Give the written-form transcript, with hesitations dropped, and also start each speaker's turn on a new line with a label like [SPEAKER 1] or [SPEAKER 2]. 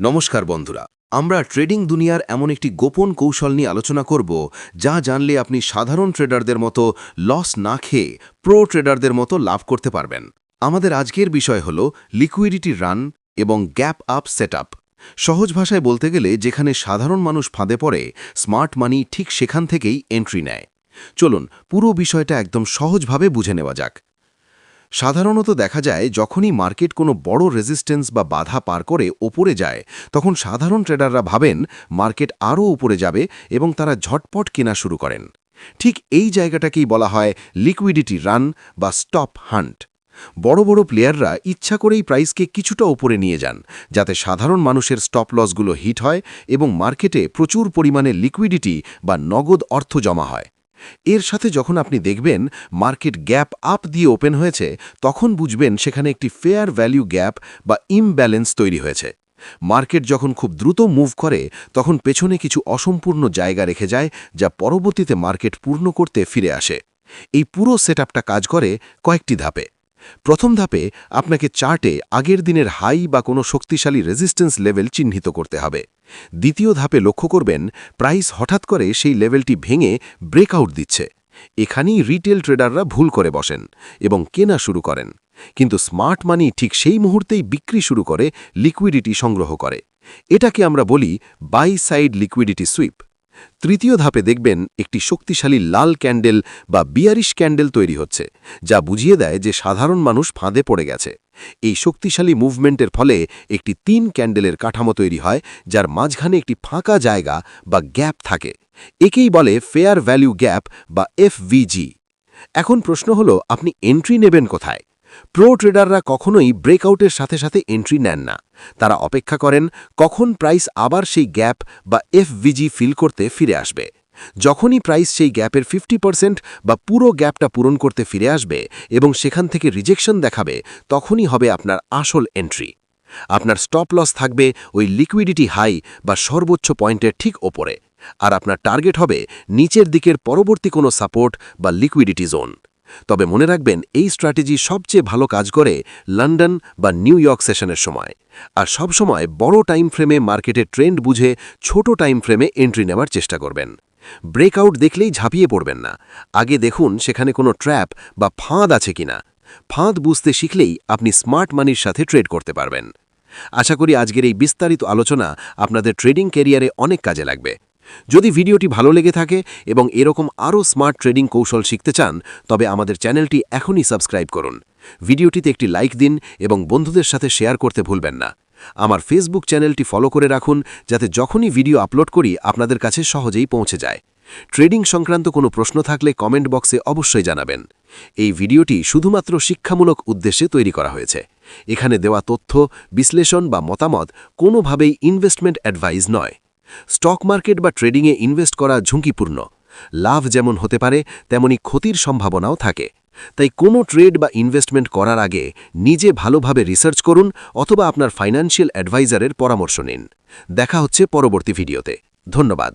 [SPEAKER 1] নমস্কার বন্ধুরা, আমরা ট্রেডিং দুনিয়ার এমন একটি গোপন কৌশল নিয়ে আলোচনা করব যা জানলে আপনি সাধারণ ট্রেডারদের মতো লস না খেয়ে প্রো ট্রেডারদের মতো লাভ করতে পারবেন। আমাদের আজকের বিষয় হল লিকুইডিটি রান এবং গ্যাপ আপ সেটআপ। সহজ ভাষায় বলতে গেলে যেখানে সাধারণ মানুষ ফাঁদে পড়ে, স্মার্ট মানি ঠিক সেখান থেকেই এন্ট্রি নেয়। চলুন পুরো বিষয়টা একদম সহজভাবে বুঝে নেওয়া যাক। সাধারণত দেখা যায় যখনই মার্কেট কোনো বড় রেজিস্ট্যান্স বা বাধা পার করে ওপরে যায়, তখন সাধারণ ট্রেডাররা ভাবেন মার্কেট আরও উপরে যাবে এবং তারা ঝটপট কেনা শুরু করেন। ঠিক এই জায়গাটাকেই বলা হয় লিকুইডিটি রান বা স্টপ হান্ট। বড় বড় প্লেয়াররা ইচ্ছা করেই প্রাইসকে কিছুটা উপরে নিয়ে যান, যাতে সাধারণ মানুষের স্টপ লসগুলো হিট হয় এবং মার্কেটে প্রচুর পরিমাণে লিকুইডিটি বা নগদ অর্থ জমা হয়। এর সাথে যখন আপনি দেখবেন মার্কেট গ্যাপ আপ দিয়ে ওপেন হয়েছে, তখন বুঝবেন সেখানে একটি ফেয়ার ভ্যালু গ্যাপ বা ইমব্যালেন্স তৈরি হয়েছে। মার্কেট যখন খুব দ্রুত মুভ করে, তখন পেছনে কিছু অসম্পূর্ণ জায়গা রেখে যায়, যা পরবর্তীতে মার্কেট পূর্ণ করতে ফিরে আসে। এই পুরো সেটআপটা কাজ করে কয়েকটি ধাপে। প্রথম ধাপে আপনাকে চার্টে আগের দিনের হাই বা কোনো শক্তিশালী রেজিস্ট্যান্স লেভেল চিহ্নিত করতে হবে। দ্বিতীয় ধাপে লক্ষ্য করবেন প্রাইস হঠাৎ করে সেই লেভেলটি ভেঙে ব্রেকআউট দিচ্ছে। এখানেই রিটেল ট্রেডাররা ভুল করে বসেন এবং কেনা শুরু করেন, কিন্তু স্মার্ট মানি ঠিক সেই মুহূর্তেই বিক্রি শুরু করে, লিকুইডিটি সংগ্রহ করে। এটাকে আমরা বলি বাই সাইড লিকুইডিটি সুইপ। তৃতীয় ধাপে দেখবেন একটি শক্তিশালী লাল ক্যান্ডেল বা বিয়ারিশ ক্যান্ডেল তৈরি হচ্ছে, যা বুঝিয়ে দেয় যে সাধারণ মানুষ ফাঁদে পড়ে গেছে। এই শক্তিশালী মুভমেন্টের ফলে একটি 3 ক্যান্ডেলের কাঠামো তৈরি হয়, যার মাঝখানে একটি ফাঁকা জায়গা বা গ্যাপ থাকে। একেই বলে ফেয়ার ভ্যালু গ্যাপ বা এফভিজি। এখন প্রশ্ন হলো, আপনি এন্ট্রি নেবেন কোথায়? প্রো ট্রেডাররা কখনোই ব্রেকআউটের সাথে সাথে এন্ট্রি নেন না। তারা অপেক্ষা করেন কখন প্রাইস আবার সেই গ্যাপ বা এফভিজি ফিল করতে ফিরে আসবে। যখনই প্রাইস সেই গ্যাপের 50% বা পুরো গ্যাপটা পূরণ করতে ফিরে আসবে এবং সেখান থেকে রিজেকশন দেখাবে, তখনই হবে আপনার আসল এন্ট্রি। আপনার স্টপ লস থাকবে ওই লিকুইডিটি হাই বা সর্বোচ্চ পয়েন্টের ঠিক ওপরে, আর আপনার টার্গেট হবে নিচের দিকের পরবর্তী কোনো সাপোর্ট বা লিকুইডিটি জোন। তবে মনে রাখবেন, এই স্ট্র্যাটেজি সবচেয়ে ভালো কাজ করে লন্ডন বা নিউ ইয়র্ক সেশনের সময়। আর সবসময় বড় টাইম ফ্রেমে মার্কেটের ট্রেন্ড বুঝে ছোট টাইম ফ্রেমে এন্ট্রি নেওয়ার চেষ্টা করবেন। ব্রেকআউট দেখলেই ঝাঁপিয়ে পড়বেন না। আগে দেখুন সেখানে কোনো ট্র্যাপ বা ফাঁদ আছে কিনা। ফাঁদ বুঝতে শিখলেই আপনি স্মার্ট মানির সাথে ট্রেড করতে পারবেন। আশা করি আজকের এই বিস্তারিত আলোচনা আপনাদের ট্রেডিং ক্যারিয়ারে অনেক কাজে লাগবে। যদি ভিডিওটি ভালো লেগে থাকে এবং এরকম আরও স্মার্ট ট্রেডিং কৌশল শিখতে চান, তবে আমাদের চ্যানেলটি এখনই সাবস্ক্রাইব করুন। ভিডিওটিতে একটি লাইক দিন এবং বন্ধুদের সাথে শেয়ার করতে ভুলবেন না। আমার ফেসবুক চ্যানেলটি ফলো করে রাখুন, যাতে যখনই ভিডিও আপলোড করি আপনাদের কাছে সহজেই পৌঁছে যায়। ট্রেডিং সংক্রান্ত কোনো প্রশ্ন থাকলে কমেন্ট বক্সে অবশ্যই জানাবেন। এই ভিডিওটি শুধুমাত্র শিক্ষামূলক উদ্দেশ্যে তৈরি করা হয়েছে। এখানে দেওয়া তথ্য, বিশ্লেষণ বা মতামত কোনোভাবেই ইনভেস্টমেন্ট অ্যাডভাইস নয়। স্টক মার্কেট বা ট্রেডিংয়ে ইনভেস্ট করা ঝুঁকিপূর্ণ। লাভ যেমন হতে পারে, তেমনি ক্ষতির সম্ভাবনাও থাকে। তাই কোনো ট্রেড বা ইনভেস্টমেন্ট করার আগে নিজে ভালোভাবে রিসার্চ করুন অথবা আপনার ফাইন্যান্সিয়াল অ্যাডভাইজারের পরামর্শ নিন। দেখা হচ্ছে পরবর্তী ভিডিওতে। ধন্যবাদ।